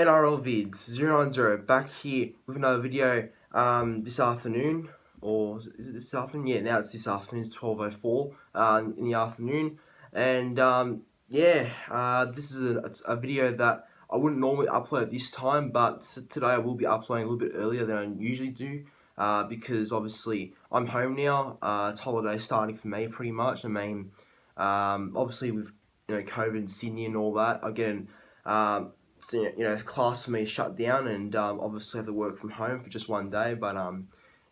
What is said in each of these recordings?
NRL vids 090 back here with another video this afternoon, or is it this afternoon? Yeah, now it's this afternoon. It's 12:04 in the afternoon, and this is a video that I wouldn't normally upload at this time, but today I will be uploading a little bit earlier than I usually do, because obviously I'm home now. It's holiday starting for me pretty much. I mean, obviously with COVID in Sydney and all that, again. So, class for me is shut down, and obviously have to work from home for just one day. But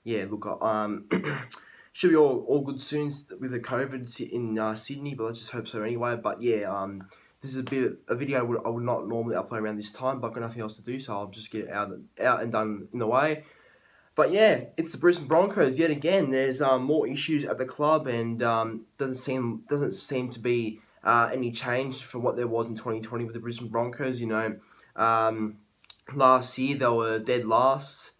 yeah, look, should be all good soon with the COVID in Sydney, but let's just hope so anyway. But yeah, this is a video I would not normally upload around this time, but I've got nothing else to do, so I'll just get it out and done in the way. But yeah, it's the Brisbane Broncos yet again. There's more issues at the club, and doesn't seem to be any change from what there was in 2020 with the Brisbane Broncos. Last year they were dead last,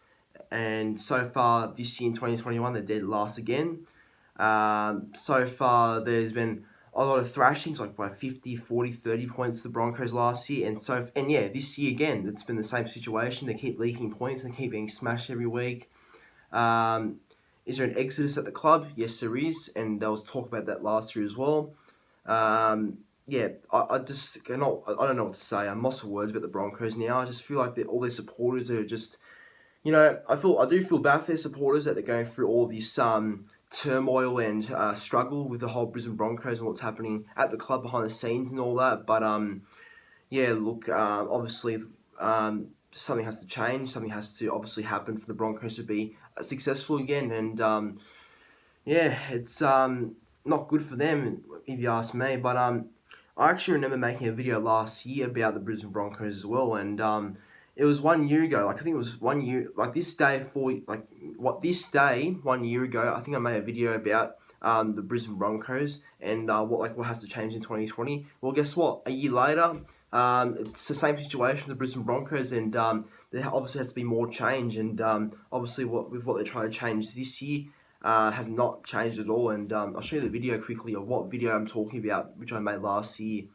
and so far this year in 2021 they're dead last again. So far there's been a lot of thrashings, like by 50, 40, 30 points to the Broncos last year, and yeah, this year again it's been the same situation. They keep leaking points and keep getting smashed every week. Is there an exodus at the club? Yes, there is, and there was talk about that last year as well. Yeah, I don't know what to say. I'm lost for words about the Broncos now. I just feel like all their supporters are just, I do feel bad for their supporters that they're going through all this turmoil and struggle with the whole Brisbane Broncos and what's happening at the club behind the scenes and all that. But yeah, look, obviously something has to change. Something has to obviously happen for the Broncos to be successful again. And yeah, it's not good for them if you ask me. But I actually remember making a video last year about the Brisbane Broncos as well, and it was 1 year ago. Like I think it was 1 year, like this day 1 year ago. I think I made a video about the Brisbane Broncos and what has to change in 2020. Well, guess what? A year later, it's the same situation with the Brisbane Broncos, and there obviously has to be more change. And obviously, what they're trying to change this year has not changed at all. And I'll show you the video quickly of what video I'm talking about, which I made last year.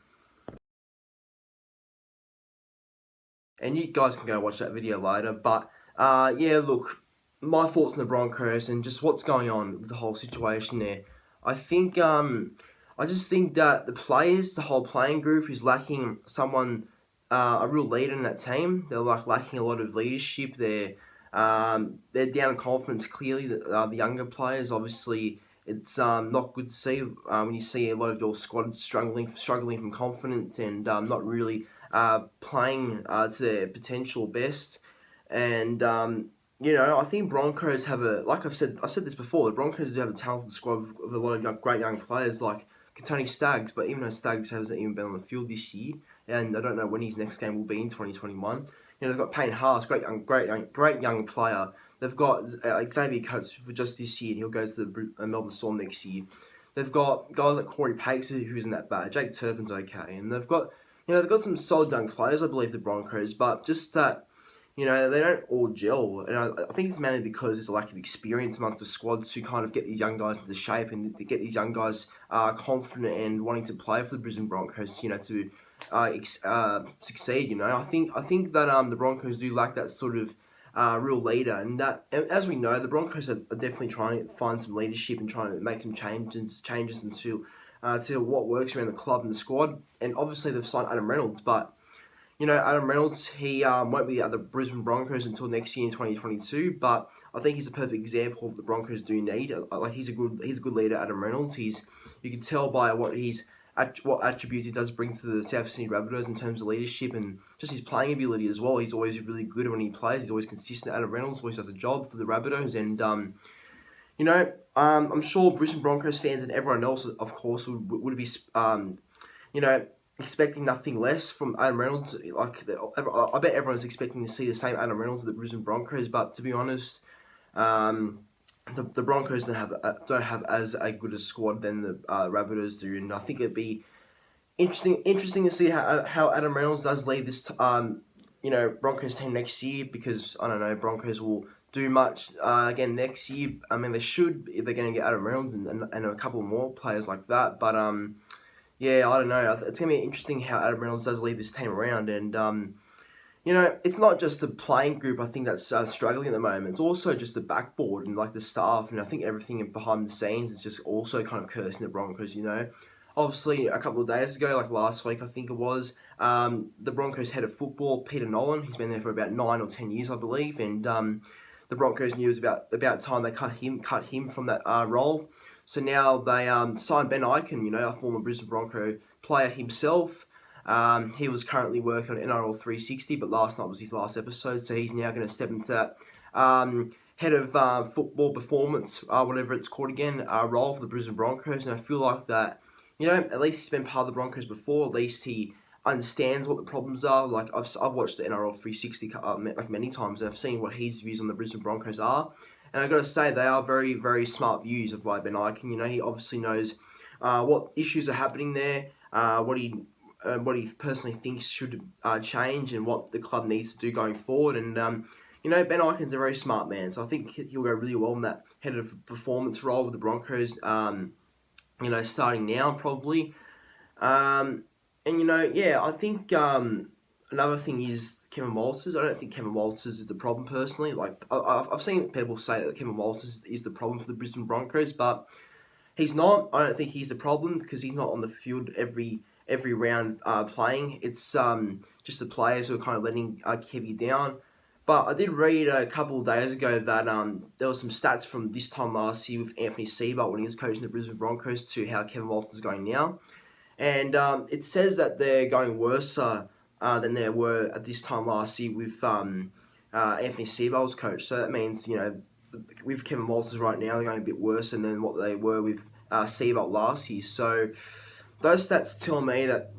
And you guys can go watch that video later. But yeah, look, my thoughts on the Broncos and just what's going on with the whole situation there. I just think that the players, the whole playing group, is lacking someone, a real leader in that team. They're lacking a lot of leadership. They're down in confidence. Clearly, the younger players, obviously, it's not good to see when you see a lot of your squad struggling from confidence and not really playing to their potential best. And I think Broncos have like I've said this before. The Broncos do have a talented squad of a lot of great young players like Tony Staggs, but even though Staggs hasn't even been on the field this year, and I don't know when his next game will be in 2021. They've got Payne Haas, great young player. They've got Xavier Coates for just this year, and he'll go to the Melbourne Storm next year. They've got guys like Corey Pakes, who isn't that bad. Jake Turpin's okay, and they've got some solid young players, I believe, the Broncos, but just that, they don't all gel. And I think it's mainly because there's a lack of experience amongst the squad to kind of get these young guys into shape and to get these young guys confident and wanting to play for the Brisbane Broncos, to succeed. I think that the Broncos do lack that sort of real leader, and that, as we know, the Broncos are definitely trying to find some leadership and trying to make some changes into to what works around the club and the squad. And obviously they've signed Adam Reynolds, but Adam Reynolds, he won't be at the Brisbane Broncos until next year in 2022. But I think he's a perfect example of what the Broncos do need. Like he's a good leader, Adam Reynolds. You can tell by what attributes he does bring to the South Sydney Rabbitohs in terms of leadership and just his playing ability as well. He's always really good when he plays. He's always consistent. Adam Reynolds always does a job for the Rabbitohs, and I'm sure Brisbane Broncos fans and everyone else, of course, would be expecting nothing less from Adam Reynolds. I bet everyone's expecting to see the same Adam Reynolds at the Brisbane Broncos, but to be honest, the Broncos don't have as a good a squad than the Rabbitohs do, and I think it'd be interesting to see how Adam Reynolds does lead this Broncos team next year, because I don't know, Broncos will do much again next year. I mean, they should, if they're going to get Adam Reynolds and a couple more players like that. But yeah, I don't know. It's going to be interesting how Adam Reynolds does lead this team around. And it's not just the playing group, I think, that's struggling at the moment. It's also just the backboard and like the staff, and I think everything behind the scenes is just also kind of cursing the Broncos. Obviously, a couple of days ago, like last week, I think it was, the Broncos head of football, Peter Nolan, he's been there for about 9 or 10 years, I believe, and the Broncos knew it was about time they cut him from that role. So now they signed Ben Ikin, a former Brisbane Bronco player himself. He was currently working on NRL 360, but last night was his last episode, so he's now going to step into that head of football performance, whatever it's called again, role for the Brisbane Broncos. And I feel like that, at least he's been part of the Broncos before. At least he understands what the problems are. Like I've watched the NRL 360 like many times, and I've seen what his views on the Brisbane Broncos are. And I've got to say, they are very, very smart views of by Ben Ikin. He obviously knows what issues are happening there, what he personally thinks should change, and what the club needs to do going forward. And Ben Ikin's a very smart man, so I think he'll go really well in that head of performance role with the Broncos. Starting now probably. I think another thing is Kevin Walters. I don't think Kevin Walters is the problem personally. Like I've seen people say that Kevin Walters is the problem for the Brisbane Broncos, but he's not. I don't think he's the problem because he's not on the field every round playing. It's just the players who are kind of letting Kevy down. But I did read a couple of days ago that there were some stats from this time last year with Anthony Seibert when he was coaching the Brisbane Broncos to how Kevin Walters is going now. And it says that they're going worse than they were at this time last year with Anthony Seibert as coach. So that means, with Kevin Walters right now, they're going a bit worse than what they were with Seibert last year. So those stats tell me that,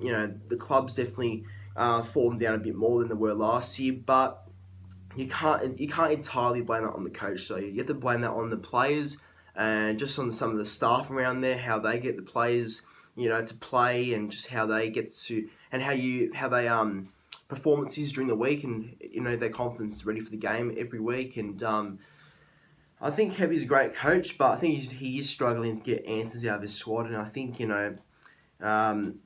the club's definitely fallen down a bit more than they were last year. But you can't entirely blame that on the coach. So you have to blame that on the players and just on some of the staff around there, how they get the players, to play, and just how they get to, and how they performances during the week, and their confidence ready for the game every week. And I think Kevy's a great coach, but I think he is struggling to get answers out of his squad. And I think the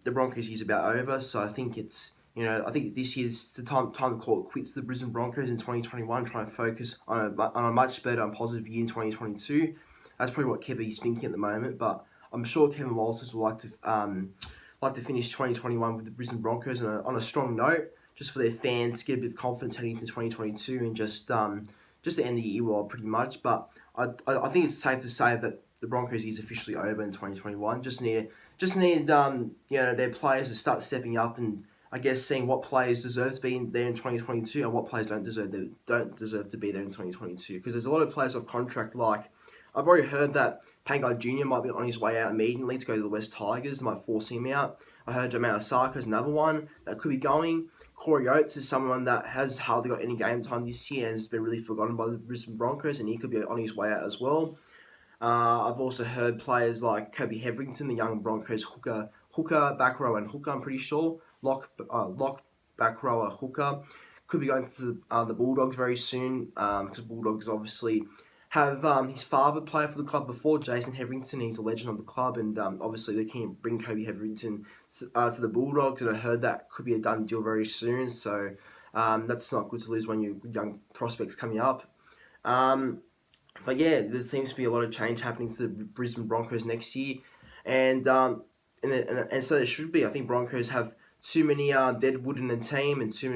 Broncos year's about over, so I think it's. I think this year's the time to call it quits the Brisbane Broncos in 2021, try and focus on a much better and positive year in 2022. That's probably what Kevy's thinking at the moment, but I'm sure Kevin Walters would like to finish 2021 with the Brisbane Broncos on a strong note, just for their fans to get a bit of confidence heading into 2022 and just to end the year well, pretty much. But I think it's safe to say that the Broncos is officially over in 2021. Just need their players to start stepping up, and I guess seeing what players deserve to be there in 2022 and what players don't deserve to be there in 2022. Because there's a lot of players off contract. Like I've already heard that Pangai Jr. might be on his way out immediately to go to the West Tigers. They might force him out. I heard Jamal Asako is another one that could be going. Corey Oates is someone that has hardly got any game time this year and has been really forgotten by the Brisbane Broncos, and he could be on his way out as well. I've also heard players like Kobe Hetherington, the young Broncos hooker, back row and hooker, I'm pretty sure. Lock, back rower, hooker. Could be going to the Bulldogs very soon, because Bulldogs obviously have his father play for the club before, Jason Hetherington. He's a legend of the club, and obviously they can bring Kobe Hetherington to the Bulldogs, and I heard that could be a done deal very soon, so that's not good to lose when you're young prospects coming up. But yeah, there seems to be a lot of change happening to the Brisbane Broncos next year, and so there should be. I think Broncos have too many dead wood in the team, and too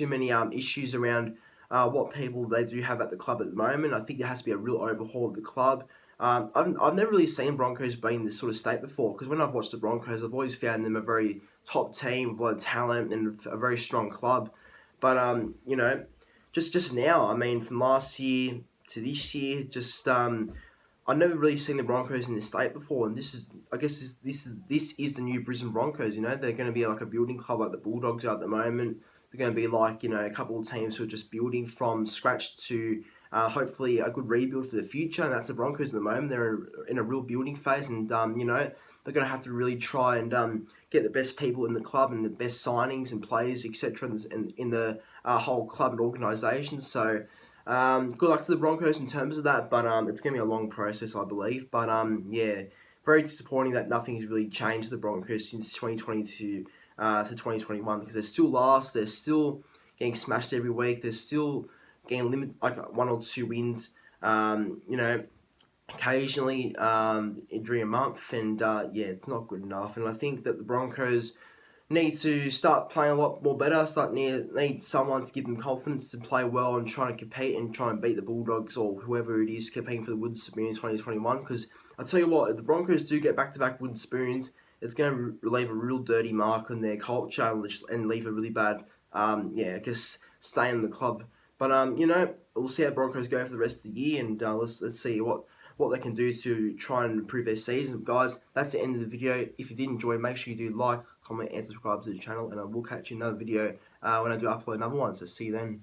many issues around what people they do have at the club at the moment. I think there has to be a real overhaul of the club. I've never really seen Broncos be in this sort of state before, because when I've watched the Broncos, I've always found them a very top team with a lot of talent and a very strong club. But just now, I mean, from last year to this year, I've never really seen the Broncos in this state before, and this is the new Brisbane Broncos. They're going to be like a building club like the Bulldogs are at the moment. They're going to be like a couple of teams who are just building from scratch to hopefully a good rebuild for the future, and that's the Broncos at the moment. They're in a real building phase, and they're going to have to really try and get the best people in the club and the best signings and players, etc., in the whole club and organisation. So good luck to the Broncos in terms of that, but it's going to be a long process, I believe. But yeah, very disappointing that nothing has really changed the Broncos since 2022 to 2021, because they're still last. They're still getting smashed every week. They're still getting like 1 or 2 wins. You know, occasionally during a month, and yeah, it's not good enough. And I think that the Broncos need to start playing a lot more better. Need someone to give them confidence to play well and try and compete and try and beat the Bulldogs or whoever it is competing for the wooden spoon in 2021. Because I tell you what, if the Broncos do get back-to-back wooden spoons, it's going to leave a real dirty mark on their culture and leave a really bad, yeah, I guess stay in the club. But you know, we'll see how Broncos go for the rest of the year, and let's see what they can do to try and improve their season. Guys, that's the end of the video. If you did enjoy, make sure you do like, comment, and subscribe to the channel, and I will catch you in another video when I do upload another one. So see you then.